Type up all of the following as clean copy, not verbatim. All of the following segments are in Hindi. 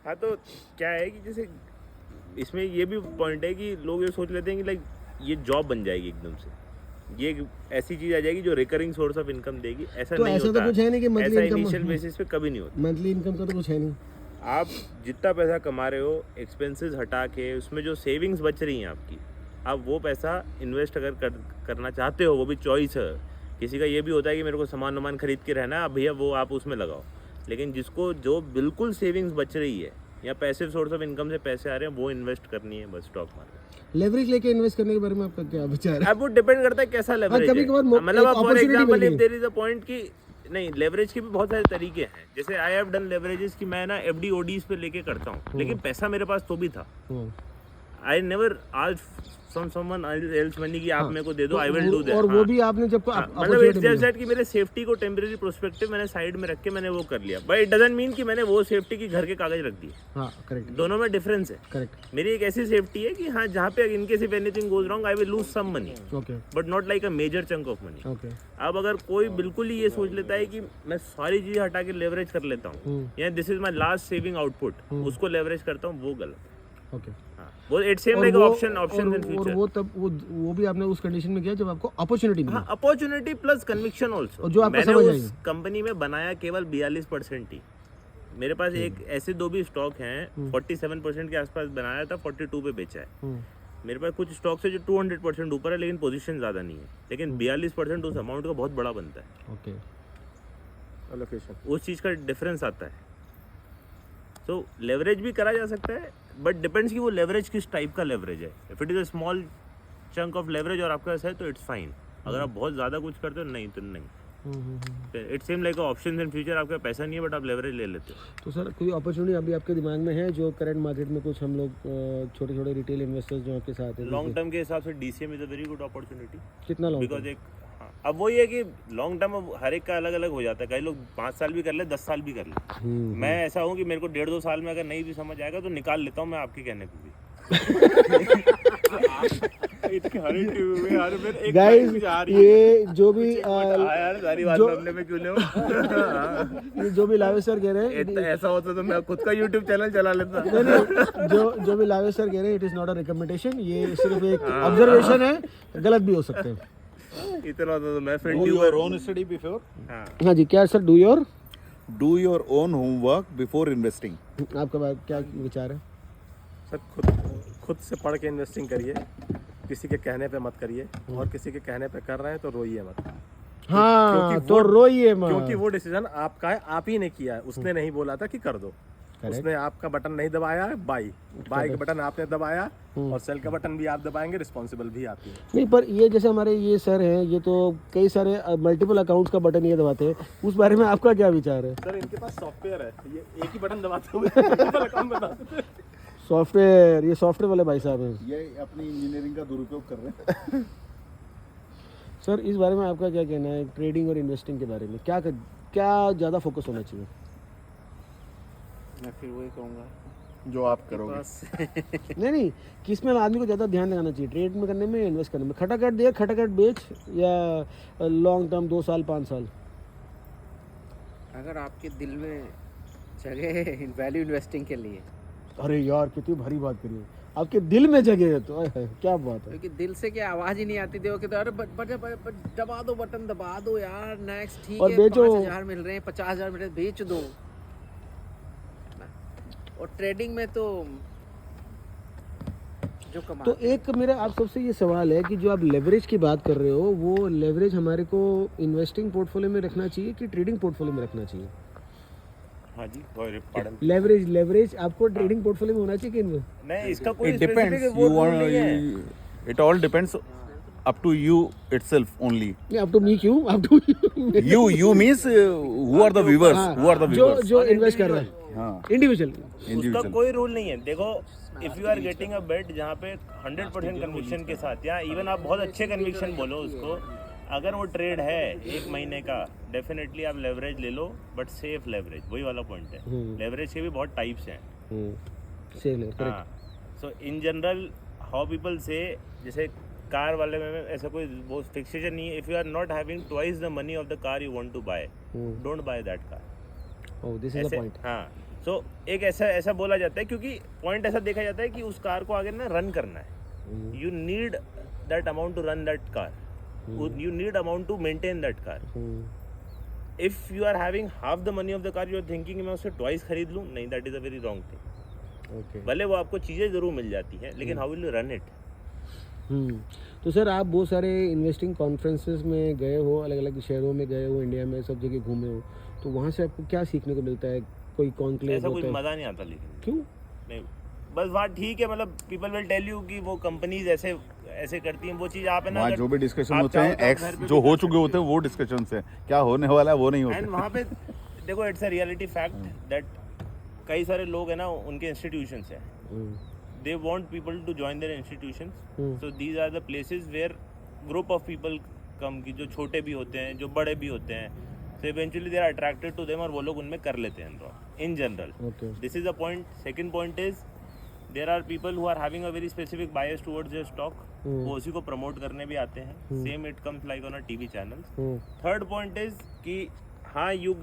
हाँ तो क्या है कि जैसे इसमें ये भी पॉइंट है कि लोग ये सोच लेते हैं कि लाइक ये जॉब बन जाएगी एकदम से, ये एक ऐसी चीज आ जाएगी जो रिकरिंग सोर्स ऑफ इनकम देगी। ऐसा तो नहीं ऐसा होता, तो कुछ है नहीं कि मंथली ऐसा इनकम, इनिशियल बेसिस पे कभी नहीं होता। मंथली इनकम का तो कुछ है नहीं। आप जितना पैसा कमा रहे हो एक्सपेंसेस हटा के, उसमें जो सेविंग्स बच रही हैं आपकी, आप वो पैसा इन्वेस्ट अगर करना चाहते हो, वो भी चॉइस है। किसी का ये भी होता है कि मेरे को सामान वामान खरीद के रहना है, अब भैया वो आप उसमें लगाओ। लेकिन जिसको जो बिल्कुल सेविंग्स बच रही है या पैसिव सोर्स ऑफ इनकम से पैसे आ रहे हैं, वो इन्वेस्ट करनी है बस स्टॉक मार्केट। लेवरेज लेके इन्वेस्ट करने के बारे में आपका क्या विचार है? अब वो डिपेंड करता है कैसा लेवरेज है। मतलब आप for example if there is a point की नहीं, लेवरेज के भी बहुत सारे तरीके हैं। जैसे आई हैव डन लेवरेजेस कि मैं ना एफडी ओडीज पे लेके करता हूँ, लेकिन पैसा मेरे पास तो भी था। आई नेवर आज समवन एल्स मनी कि आप मेरे को दे दो, आई विल डू दैट। और वो भी आपने जब मतलब इट्स जस्ट दैट कि मेरे सेफ्टी को टेम्परेरी प्रोस्पेक्टिव मैंने साइड में रख के मैंने वो कर लिया, बट इट डजंट मीन कि मैंने वो सेफ्टी की घर के कागज रख दिए। हाँ करेक्ट, दोनों में डिफरेंस है। करेक्ट। मेरी मेरी एक ऐसी सेफ्टी है कि हाँ, जहाँ पे इनके if anything goes wrong I will lose some money, okay but not like a major chunk of money. Okay. अब अगर कोई बिल्कुल ही ये सोच लेता है कि मैं सारी चीजें हटा के लेवरेज कर लेता हूँ या this is my last saving output, उसको लेवरेज करता हूँ, वो गलत है। ओके। हाँ, वो it's same like option in और फ्यूचर। वो तब वो भी आपने उस कंडीशन में किया जब आपको अपॉर्चुनिटी मिली। हाँ, अपॉर्चुनिटी प्लस कन्विक्शन ऑल्सो। और जो आपको मैंने समझ उस आई। कंपनी में बनाया केवल 42% ही। मेरे पास एक ऐसे दो भी स्टॉक हैं 47% के आसपास बनाया था, 42 पे बेचा है। मेरे पास कुछ स्टॉक्स है जो 200% ऊपर है, लेकिन पोजीशन ज़्यादा नहीं है, लेकिन 42% उस अमाउंट का बहुत बड़ा बनता है। ओके। एलोकेशन, उस चीज़ का डिफरेंस आता है। तो लेवरेज भी करा जा सकता है, बट डिपेंड्स कि वो लेवरेज किस टाइप का लेवरेज है। If it is a small chunk of leverage और आपके पास है तो इट्स फाइन। अगर आप बहुत ज़्यादा कुछ करते हो नहीं तो नहीं। It same like options in future, आपका पैसा नहीं है बट आप लेवरेज ले लेते हो। तो सर कोई अपॉर्चुनिटी अभी आपके दिमाग में है जो करंट मार्केट में कुछ हम लोग छोटे छोटे रिटेल इन्वेस्टर्स जो आपके साथ हैं? लॉन्ग टर्म के हिसाब से DCM is a very good opportunity. कितना लॉन्ग? बिकॉज एक अब वो ये है कि लॉन्ग टर्म अब हर एक का अलग अलग हो जाता है। कई लोग 5 साल भी कर ले, 10 साल भी कर ले। मैं ऐसा हूँ कि मेरे को 1.5-2 साल में अगर नहीं भी समझ आएगा तो निकाल लेता हूँ मैं, आपके कहने पे भी। गाइस ये जो भी सारी बात मामले में क्यों ले ये जो भी लावेश सर कह रहे हैं, ऐसा होता तो मैं खुद का यूट्यूब चैनल चला लेता। नहीं, जो भी लावेश सर कह रहे हैं it is not a recommendation, ये सिर्फ एक ऑब्जर्वेशन है, गलत भी हो सकते हैं। इतना तो मैं फिर Do your own study before. हाँ जी, क्या sir? Do your own homework before investing. आपका क्या विचार है? सर खुद से पढ़ के इन्वेस्टिंग करिए, किसी के कहने पे मत करिए, और किसी के कहने पे कर रहे हैं तो रोइए मत। हाँ तो रोइए मत, क्योंकि वो डिसीजन आपका है, आप ही ने किया है। उसने नहीं बोला था कि कर दो, उसने आपका बटन नहीं दबाया है, बाई का बटन आपने दबाया, और सेल का बटन भी आप दबाएंगे, रिस्पॉन्सिबल भी आप ही। नहीं पर ये जैसे हमारे ये सर हैं, ये तो कई सारे मल्टीपल अकाउंट्स का बटन ये दबाते हैं, उस बारे में आपका क्या विचार है? सर इनके पास सॉफ्टवेयर है, ये एक ही बटन दबाते हुए मल्टीपल अकाउंट बनाते हैं। सॉफ्टवेयर, ये सॉफ्टवेयर वाले भाई साहब हैं। ये अपनी इंजीनियरिंग का दुरुपयोग कर रहे हैं। सर इस बारे में आपका क्या कहना है, ट्रेडिंग और इन्वेस्टिंग के बारे में? क्या ज़्यादा फोकस होना चाहिए? मैं फिर वही कहूँगा जो आप करोगे। नहीं किस में आदमी को ज़्यादा ध्यान लगाना चाहिए, ट्रेड में करने में, इन्वेस्ट करने में? खटाखट दे, खटाखट बेच, या लॉन्ग टर्म 2 साल 5 साल? अगर आपके दिल में जगह है वैल्यू इन्वेस्टिंग के लिए। अरे यार कितनी भारी बात करी है, आपके दिल में जगह है तो क्या बात है। क्योंकि दिल से क्या आवाज़ ही नहीं आती थी, वो कहते अरे दबा दो बटन, दबा दो यार, नेक्स्ट ठीक और है, बेचो। 5,000 मिल रहे हैं, 50,000 मिल रहे हैं, बेच दो। और ट्रेडिंग में तो जो कमा, तो एक मेरा आप सबसे ये सवाल है कि जो आप लेवरेज की बात कर रहे हो, वो लेवरेज हमारे को इन्वेस्टिंग पोर्टफोलियो में रखना चाहिए कि ट्रेडिंग पोर्टफोलियो में रखना चाहिए? हाँ जी, पार्डन। लेवरेज आपको ट्रेडिंग पोर्टफोलियो में होना चाहिए कि नहीं, इसका कोई It depends. specific You वो want. नहीं है। It all depends up to you itself only. Up to me क्यों? Up to You means who are the viewers? Who are the viewers? जो इन्वेस्ट कर रहा है, हाँ. इंडिविजुअल। उसका Individual. कोई रूल नहीं है। देखो, if you are getting a bet जहाँ पे 100% कन्विक्शन के साथ, या इवन आप बहुत अच्छे कन्विक्शन बोलो उसको, अगर वो ट्रेड है 1 महीने का, डेफिनेटली आप लेवरेज ले लो, बट सेफ लेवरेज। वही वाला पॉइंट है। लेवरेज के भी बहुत टाइप्स हैं। हाँ, सो इन जनरल हाउ पीपल से, जैसे कार वाले में ऐसा कोई वो फिक्सेशन नहीं है। If you are not having twice the money of the car you want to buy, don't buy that car. Oh, this is the point. हाँ, सो एक ऐसा बोला जाता है, क्योंकि पॉइंट ऐसा देखा जाता है कि उस कार को आगे ना रन करना है. You need that amount to run that car, you need amount to maintain that car. If you are having half the money of the car, you are thinking मैं उससे ट्वाइस खरीद लूँ, नहीं, that is a very wrong thing. Okay. भले वो आपको चीज़ें ज़रूर मिल जाती हैं, लेकिन how will you run it. तो सर आप बहुत सारे इन्वेस्टिंग कॉन्फ्रेंसेस में गए हो, अलग अलग शहरों में गए हो, इंडिया में सब जगह घूमे हो, तो वहाँ से आपको क्या सीखने को मिलता है? कोई कॉन्क्लेव ऐसा होता कोई है? मज़ा नहीं आता. लेकिन क्यों? नहीं, बस वहाँ ठीक है, मतलब पीपल विल टेल यू कि वो कंपनीज ऐसे करती हैं, वो चीज़ आप है ना. वहाँ अगर जो भी डिस्कशन आप होते हैं चाहो तो आप एक्स घर पे जो भी हो कर चुके सकते होते हैं वो डिस्कशन है, क्या होने वाला है वो नहीं एंड होता. वहाँ पे देखो, it's a reality fact that कई सारे लोग हैं ना, उनके इंस्टीट्यूशंस हैं, they want people to join their institutions. So these are the places where group of people come, कि जो छोटे भी होते हैं, जो बड़े भी होते हैं. So eventually they are attracted to them और वो लोग उनमें कर लेते हैं enroll in general. Okay. This is the point. Second point is there are people who are having a very specific bias towards their stock. वो उसी को promote करने भी आते हैं. Same it comes like on a TV channels. Third point is कि हाँ, you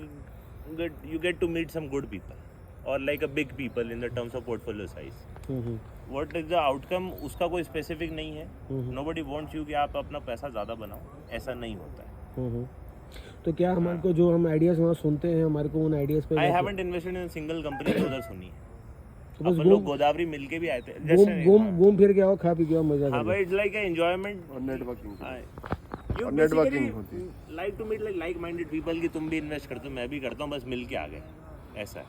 get to meet some good people or like a big people in the terms of portfolio size. What is the outcome, उसका कोई स्पेसिफिक नहीं है. Nobody wants you कि आप अपना पैसा ज़्यादा बनाओ, ऐसा नहीं होता है. तो क्या हमारे को जो हम आइडियाज वहाँ सुनते हैं, हमारे को उन आइडियाज पे I haven't invested in a single company जो उधर सुनी है. तो बस अपन लोग गोदावरी मिल के भी आए थे. घूम फिर के आओ, खा पी के आओ, मजा हाँ करो. भाई, इट्स लाइक ए एंजॉयमेंट और नेटवर्किंग यू networking होती है. Like to meet like minded people कि तुम भी इन्वेस्ट करते हो, मैं भी करता हूँ, बस मिल के आ गए, ऐसा है.